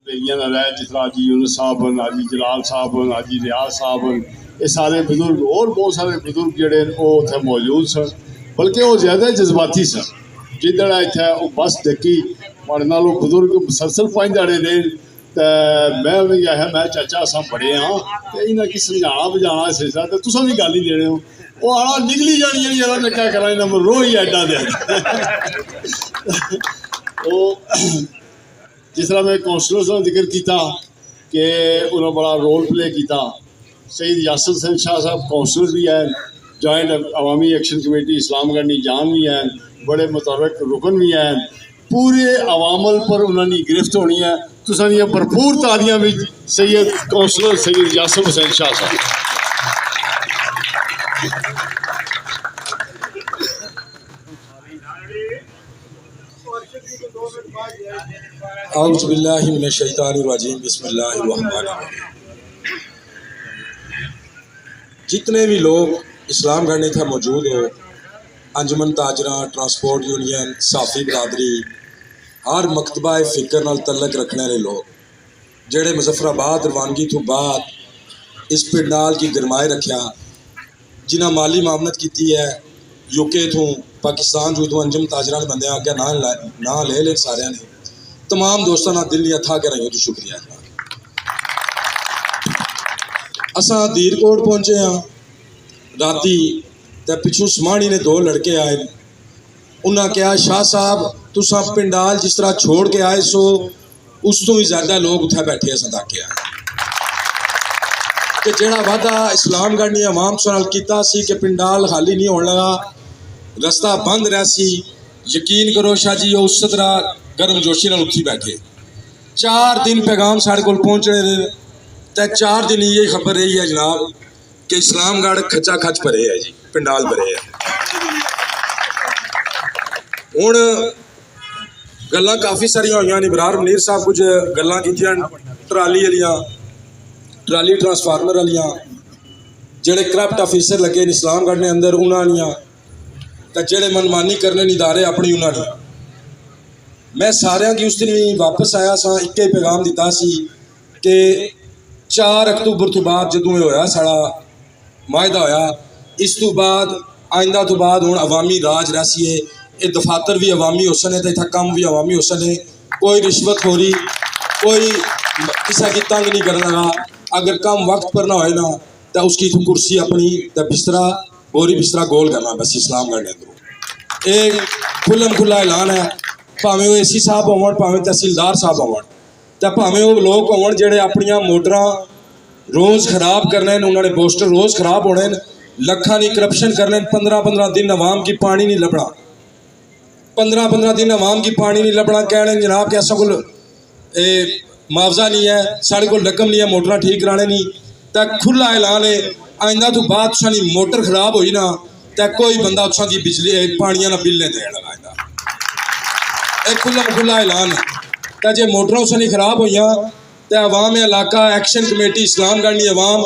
बेलियां ना रह जिस तरह हाजी यूनुस साहब हैं, हाजी जलाल साहब हैं, हाजी रियाज साहब हैं, ये सारे बुजुर्ग और बहुत सारे बुजुर्ग जोड़े वो उत्थे मौजूद सन, बल्कि वो ज़्यादा जज्बाती सन। जिदड़ इत्थे वो बस डकी माड़े नाल बुजुर्ग मुसलसल 5 ध्याड़े रहे, तो मैं उन्हें आया मैं चाचा अस बड़े हाँ तो इन्हें की समझाना बुझाना सिलसिला तो तुम भी गल ही देने हो वो आना निकली जानी है यार मैं क्या करा इन्हें रो ही एडा दे जिस तरह मैं कौंसलर का जिक्र किया कि उन्होंने बड़ा रोल प्ले किया। सईद यासर हुसैन शाह साहब कौंसलर भी हैं, जॉइंट अवामी एक्शन कमेटी इस्लामगढ़ निजाम भी हैं, बड़े मुतहर्रिक रुकन भी हैं। पूरे अवामल पर उन्होंने गिरफ्त होनी है। तुसां दियां भरपूर तालियां भी सैयद कौंसलर सईद यासर हुसैन शाह साहब। औज़ु बिल्लाहि मिनश शैतानिर रजीम बिस्मिल्लाहिर रहमानिर रहीम। जितने भी लोग इस्लामगढ़ में थे मौजूद हो, अंजुमन ताजरा, ट्रांसपोर्ट यूनियन, साफी बरादरी, हर मकतबा फिक्र नाल तलक रखने वाले लोग जेड़े मुजफ्फराबाद रवानगी तो बाद इस पिंडाल की गरमाए रखा, जिन्हें माली मामनत की है यूके तो पाकिस्तान जो तो अंजुमन ताजरा ने बंदे आगे ना ले सारे ने तमाम दोस्तों ना दिल नहीं था कर तो शुक्रिया। असा धीरकोट पहुंचे हाँ राती, तो पिछू समाणी ने 2 लड़के आए, उन्हें कहा शाह साहब तुसा पिंडाल जिस तरह छोड़ के आए सो उस तो भी ज़्यादा लोग उत्थे बैठे अस तक आए कि जोड़ा वादा इस्लामगढ़ ने अवाम नाल कीता सी कि पिंडाल खाली नहीं होने लगा, रस्ता बंद रहा सी। यकीन करो शाह जी उस तरह गर्म जोशी नाल उत्थे बैठे 4 दिन पैगाम साढ़े को पहुँच रहे हैं, तो 4 दिन ये खबर रही है जनाब कि इस्लामगढ़ खचा खच भरे है जी, पिंडाल भरे है। हुण गल्लां काफ़ी सारियां होईयां ने, इब्रार मनीर साहब कुछ गल्लां कीतियां ट्राली वालियां, ट्राली ट्रांसफार्मर वालियां, जेड़े करप्ट ऑफिसर लगे इस्लामगढ़ ने अंदर उन्होंने, तो जेड़े मनमानी करने इदारे अपनी उन्होंने। मैं सारियां की उस दिन भी वापस आया सा, एक ही पैगाम दिता सी कि 4 अक्तूबर तो बाद जदों होया साड़ा मायदा होया, इस तो बाद आइंदा तो बाद हुण अवामी राज रसी है, ये दफातर भी अवामी हुसन है, तो इतना कम भी अवामी हुसन है। कोई रिश्वत हो रही, कोई किसी की तंग नहीं करना लगा, अगर काम वक्त पर ना होए ना तो उसकी तो कुर्सी अपनी तो बिस्तरा बोरी बिस्तरा गोल करना बस इस्लामगढ़ के अंदर। एक खुल्लम खुला ऐलान है, भावें वो AC साहब होवन, भावें तहसीलदार साहब होवन, तो भावें वो लोग होवन जेड़े अपनियां मोटरां रोज़ खराब करने, उन्होंने पोस्टर रोज़ खराब होने, लखा नहीं करप्शन करने, 15-15 दिन अवाम की पानी नहीं लभना, 15-15 दिन अवाम की पानी नहीं लभना, कहने जनाब कि असा को मुआवजा नहीं है, साढ़े को रकम नहीं है मोटर ठीक कराने नहीं, तो खुला ऐलान है आइंदा तो बाद सानी मोटर खराब हुई ना तो कोई बंदा उसा की बिजली पानिया ना बिल नहीं देने लगा। एक खुला ऐलान है, तो जे मोटर उस नहीं खराब हुई तो अवाम इलाका एक्शन कमेटी इस्लामगढ़ की अवाम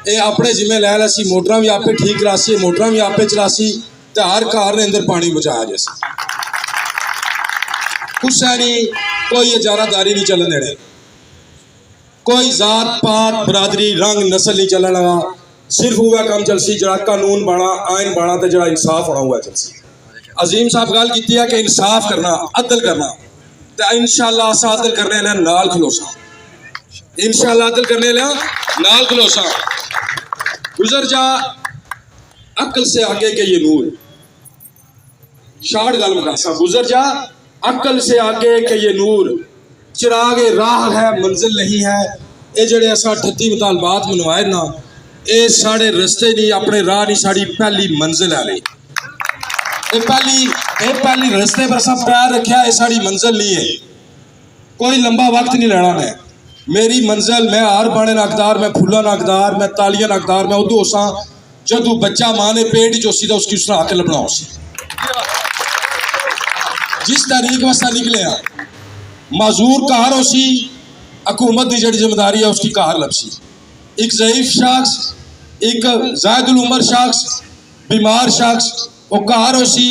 ये अपने जिम्मे लै ला सी, मोटर भी आपे ठीक करासी, मोटर भी आपे चलासी, तो हर घर ने अंदर पानी पहुँचाया जैसे कुछ नहीं, कोई इजारादारी नहीं चलन देने, कोई जात पात बरादरी रंग नस्ल नहीं चलन लगा, सिर्फ हुआ काम चलसी जरा कानून बना आइन बना तो जरा इंसाफ होना हुआ चलसी। अजीम साहब गल की है कि इंसाफ करना अदल करना, तो इंशाअल्लाह अस अदल करने नाल खलोसा, इंशाअल्लाह अदल करने नाल खलोसा। गुजर जा अक्ल से आगे के ये नूर, शार्ट गल मुकासा, गुजर जा अक्ल से आगे के ये नूर, चिराग राह है मंजिल नहीं है। ये जड़े असा 38 मुतालबात मनवाए ना, ये साढ़े रस्ते नहीं, अपने राह नहीं, साड़ी पहली मंजिल है। ये पहली रस्ते पर सब पैर रखा, ये साड़ी मंजिल नहीं है, कोई लंबा वक्त नहीं लेना है। मेरी मंजिल मैं हार पाने नाकदार, मैं फुला नाकदार, मैं तालियां नाकदार, मैं उदू होसा जदू बच्चा माँ ने पेट चोसी था उसकी उसने हक लभना हो सी। जिस तारीख वास्ता निकले माजूर कार हो सी, हुकूमत की जड़ी जिम्मेदारी है उसकी कार लपसी। एक ज़ईफ शख्स, एक ज़ायदुल उमर शख्स, बीमार शख्स, वो कार हो सी,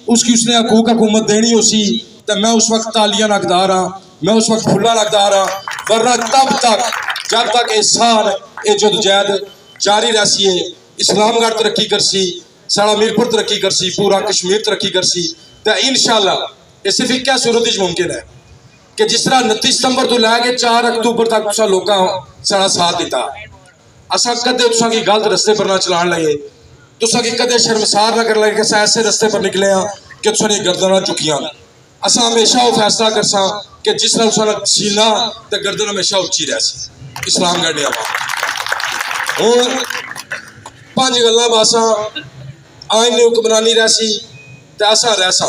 उसकी उसने हकूक हुकूमत देनी हो सी, तो मैं उस वक्त तालियां नाकदार हाँ मैं उस वक्त खुला लगता रहा, वरना तब तक जब तक ये साल ये जदोजहद जारी रहसी है, इस्लामगढ़ तरक्की करसी, साड़ा मीरपुर तरक्की करसी, पूरा कश्मीर तरक्की करसी, तो इंशाअल्लाह ये सिर्फ एक सूरत मुमकिन है कि जिस तरह 29 सितंबर तो लैके 4 अक्तूबर तक तुसा लोगों साड़ा साथ दिता, असा कदे तुसा की गलत रस्ते पर ना चलान लगे, तुसा की कदे शर्मसार ना कर लगे कि असा ऐसे रस्ते पर निकले हाँ कि तुसा ने गर्दना चुकियां। असा हमेशा वो फैसला करसा कि जिस तरह तुसा सीना तो गर्दन हमेशा उच्ची रहसी इस्लामगढ़ ने आवा। और 5 गल्लां बासा आइन ने हुक्मरानी रहसी तो असा रहसा,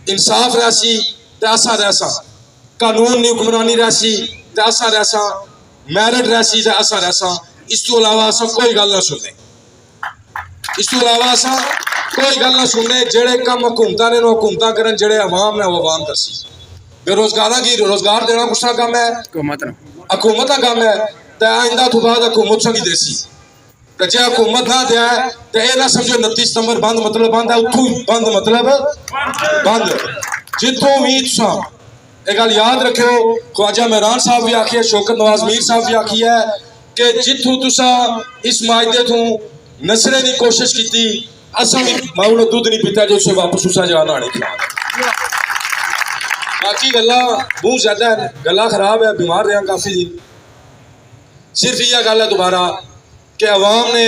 इंसाफ रहसी तो असा रहसा, कानून ने हुक्मरानी रहसी तो असा रहसा, मैरिट रहसी तो असा रहसा। इस तो अलावा असा कोई गल ना सुनने, इस तो अलावा असा कोई गल ना सुनने। जेड़े कम हुकूमतां ने हुकूमतां करन, जेड़े अवाम ने वो अवाम करसी। बेरोजगारां की रोजगार देना कुसका काम है, हुकूमत का काम है। तो आइंदा तो बाद हुकूमत संगी देसी, तो जे हुकूमत ना दिया तो यह ना समझो 29 सितंबर बंद मतलब बंद है, उतों बंद मतलब बंद। जितों भी तुसा एक गल याद रखियो, ख्वाजा मेहरान साहब भी आखी है, शौकत नवाज मीर साहब भी आखी है कि जितों तुसा इस मायदे तो नसने की कोशिश की, असा भी माऊ ने दूध नहीं पीता जो उसे वापस उसा जान आने खिला। बाकी गल्ला बहुत ज्यादा गला खराब है, बीमार रहा काफी दिन। सिर्फ यह गल है दोबारा कि अवाम ने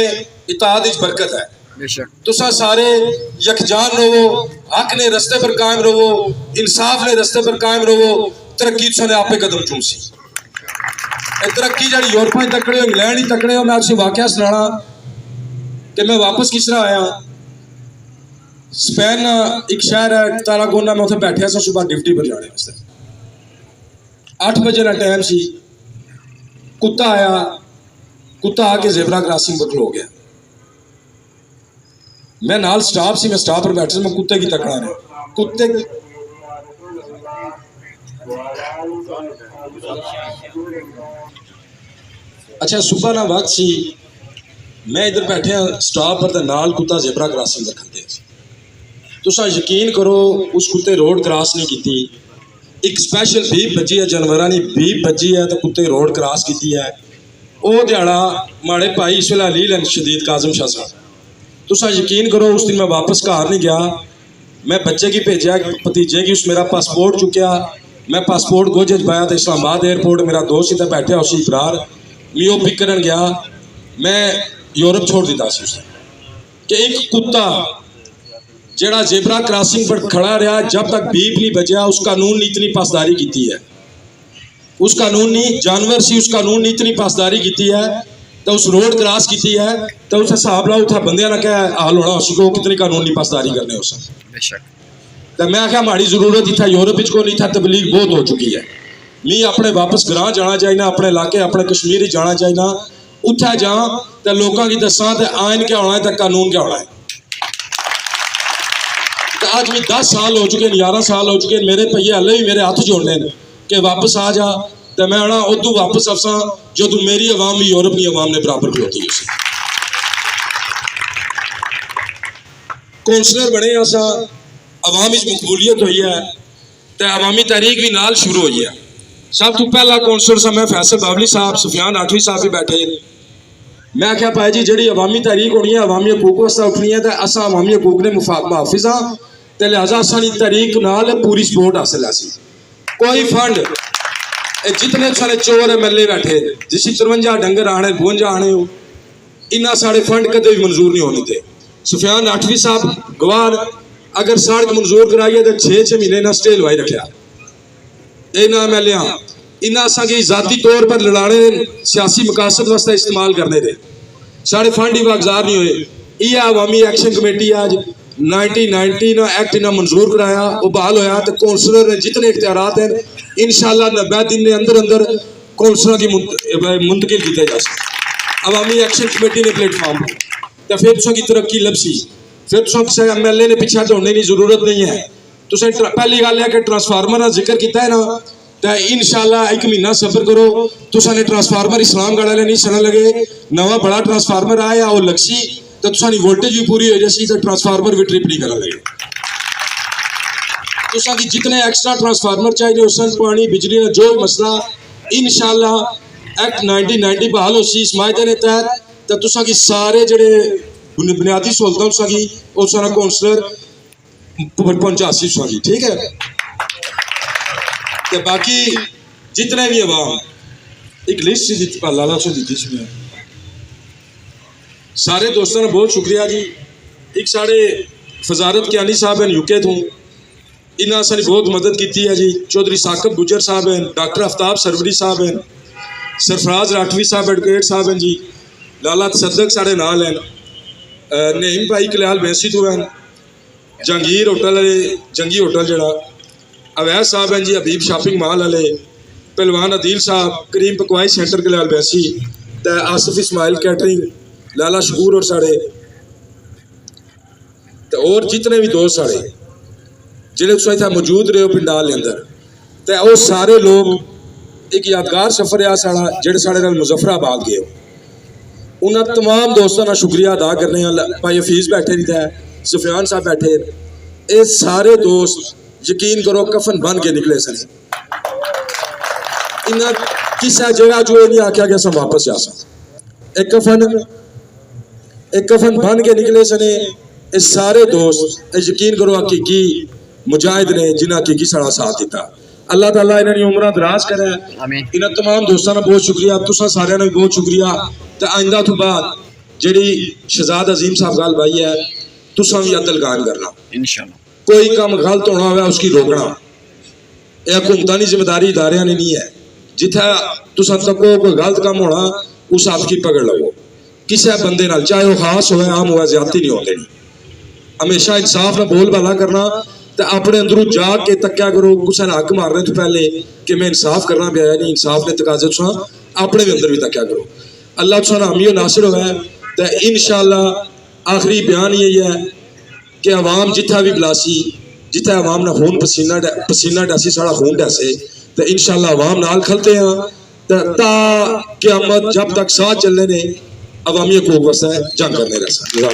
इताद इच बरकत है, तुसा सारे यकजान रहो, हक ने रस्ते पर कायम रहो, इंसाफ ने रस्ते पर कायम रहो, तरक्की तुसा ने आपे कदम चूमसी। तरक्की जी यूरोप तकड़े हो, इंग्लैंड ही तकड़े हो। मैं आपसे वाकया सुनाना कि मैं वापस किस तरह आया। स्पेन एक शहर है तारागोना, मैं उत्थे बैठा सा सुबह ड्यूटी पर जाने वास्ते। 8 बजे का टाइम सी, कुत्ता आया, कुत्ता आके ज़ेबरा क्रॉसिंग पर खलो गया। मैं नाल स्टाफ सी, मैं स्टाफ पर बैठा, मैं कुत्ते की तकड़ा रहा, कुत्ते की अच्छा सुबह ना वक्त सी, मैं इधर बैठे स्टाफ पर, नाल कुत्ता ज़ेबरा क्रॉसिंग पर खड़े। तुसा यकीन करो उस कुत्ते रोड क्रॉस नहीं की, एक स्पैशल बीप बजी है, जानवरां की बीप बजी है तो कुत्ते रोड क्रॉस की है। वो दिहाड़ा माड़े भाई इस वेले अली शदीद काजम शाह साहब, तुसा यकीन करो उस दिन मैं वापस घर नहीं गया। मैं बच्चे की भेजा, भतीजे की, उस मेरा पासपोर्ट चुकया, मैं पासपोर्ट गोजे पाया तो इस्लामाबाद एयरपोर्ट मेरा दोस्त इतना बैठा उसी इफरार मैं वो पिक करन गया। मैं यूरोप छोड़ दिता उस कि एक कुत्ता जेड़ा ज़ेबरा क्रॉसिंग पर खड़ा रहा जब तक बीप नहीं बजा, उस कानून ने इतनी पासदारी की है, उस कानून ने जानवर सी, उस कानून ने इतनी पासदारी की है तो उस रोड क्रॉस की है तो उस हिसाब ला उठा बंद ना क्या हाल होना उसको कितनी कानूनी पासदारी करने उस। तो मैं आख्या माड़ी जरूरत इतना यूरोप को नहीं था, तबलीग बहुत हो चुकी है। मैं अपने वापस ग्रां जाना चाहिए, अपने इलाके अपने कश्मीर जाना चाहिए, उत्थे जा तो लोगों की दसा तो आइन क्या होना है तो कानून क्या होना है। तो आज भी 10 साल हो चुके हैं, 11 साल हो चुके हैं, मेरे भैया हले भी मेरे हाथ जोड़ने कि वापस आ जा। तो मैं आना उदू वापस असा जो तू मेरी अवाम भी यूरोप की अवाम ने बराबर खलोती है। कौंसलर बने असा, अवाम मकबूलियत हुई है तो अवामी तहरीक भी नाल शुरू हुई है। सब तो पहला कौंसलर सा मैं फैसल बावली साहब, सुफियान आठवी साहब भी बैठे। मैं आख्या भाई जी जी अवामी तहरीक होनी है, अवामी हकूक वास्ते उठनी है तो असा अवामी हकूक ने मुहाफिज हाँ, तो लिहाजा असानी तहरीक नाल पूरी सपोर्ट हासिल है। कोई फंड जितने सारे चोर MLA बैठे जिसी 53 डंगर आने 52 आने हो, इन्ना सारे फंड कदे भी मंजूर नहीं होने थे। सुफियान आठवी साहब गवार अगर सड़क मंजूर कराई है तो 6 महीने ना स्टे लवाई रखा। ये ना MLA इन्ना असा की जाती तौर पर लड़ाने सियासी मकासद वास्ते इस्तेमाल करने थे, साढ़े फंड ही वागजार नहीं हुए। यह अवामी एक्शन कमेटी आज 1990 एक्ट इन्हें मंजूर कराया, वो बहाल होया तो कौंसलर ने जितने इख्तियारात हैं इंशाअल्लाह 90 दिन के अंदर अंदर कौंसलर की मुंतकिल किया जा सकता। अवामी एक्शन कमेटी ने प्लेटफॉर्म तो फिर तुसा की तरक्की लभसी, फिर तुसा किसी MLA ने पिछा दौड़ने की जरूरत नहीं है। तुसें पहली गल है कि ट्रांसफार्मर का जिक्र किया है ना, तो इंशाअल्लाह 1 महीना सब्र करो, तुसा ने ट्रांसफार्मर इस्लामगढ़ वाले नहीं सड़न लगे। नवा बड़ा ट्रांसफार्मर आया वो लगसी तो तुसानी वोल्टेज भी पूरी हो जासी तो ट्रांसफार्मर भी ट्रिप नहीं कर लगे। तुसा की जितने एक्स्ट्रा ट्रांसफार्मर चाहिए उसन पानी बिजली का जो भी मसला इंशाल्लाह एक्ट 1990 बहाल हो सी इस मायदे के तहत तो तुसा की सारे जड़े बुनियादी सहूलत तुसा की उस काउंसलर पहुंचा सी तुसा की, ठीक है। तो बाकी जितने भी अवाम एक लिस्ट दी लाला से दी थी, सारे दोस्तों का बहुत शुक्रिया जी। एक साढ़े फजारत कियानी साहब हैं यूके तो इन्होंने सारी बहुत मदद की है जी। चौधरी साकिब गुजर साहब हैं, डॉक्टर आफ्ताब सरवरी साहब हैं, सरफराज राठवी साहब एडवोकेट साहब हैं जी, लाला तसद्दक साढ़े नाल हैं, नईम भाई कल्याल बैंसी तो हैं, जहांगीर होटल वाले जंगी होटल जड़ा अवैध साहब हैं जी, हबीब शॉपिंग मॉल वाले, पहलवान अदील साहब, करीम पकवाई सेंटर कल्याल बैंसी, तो आसिफ इस्माइल कैटरिंग, लाला शकूर और साढ़े तो और जितने भी दोस्त साढ़े जिले इतना मौजूद रहे हो पिंडाल के अंदर, तो वो सारे लोग एक यादगार सफर आ साड़ा जेड़े साढ़े नाल मुजफ्फराबाद गए हो। उन्होंने तमाम दोस्तों का शुक्रिया अदा करने भाई हफीज़ बैठे नहीं था, सुफियान साहब बैठे, ये सारे दोस्त यकीन करो कफन बन के निकले सन। इन्हें किसी जगह जो नहीं आख्या कि अस वापस जा सकते, एक कफन बन के निकले सने। ये सारे दोस्त यकीन करो हकीकी मुजाहिद ने जिन्हें हकीकी साड़ा साथ दिता। अल्लाह ताला इन्होंने उम्र दराज करे। इन्हें तमाम दोस्तों का बहुत शुक्रिया, तुसा सारे भी बहुत शुक्रिया। तो आइंदा तो बाद जी शहजाद अजीम साहब गल भाई है, तुसा भी अदल कायम करना इंशाअल्लाह। कोई काम गलत होना हो उसकी रोकना, यह हुकूमत की जिम्मेदारी इदारे ने नहीं है। जिथे तुसा तको कोई गलत काम होना उस आपकी पकड़ लवो, किसी बंदे नाल चाहे वह खास हो आम हो ज्यादती नहीं होते। हमेशा इंसाफ ना बोल बाला करना, तो अपने अंदरों जाग के तक्या करो कुछ हक मारने तो पहले कि मैं इंसाफ करना पाया नहीं, इंसाफ ने तकाजे तुसा अपने भी अंदर भी तक्या करो। अल्लाह तुसा हमी नासिर होगा। तो इंशाअल्लाह आखिरी बयान यही है कि अवाम जिथा भी बुलासी, जिथे अवाम ना खून पसीना डासी साड़ा खून डैसे, तो इंशाअल्लाह अवाम नाल खलते हैं ता क़यामत जब तक साथ चलने ने अवामी हकूक वास्ते जंग करने रह।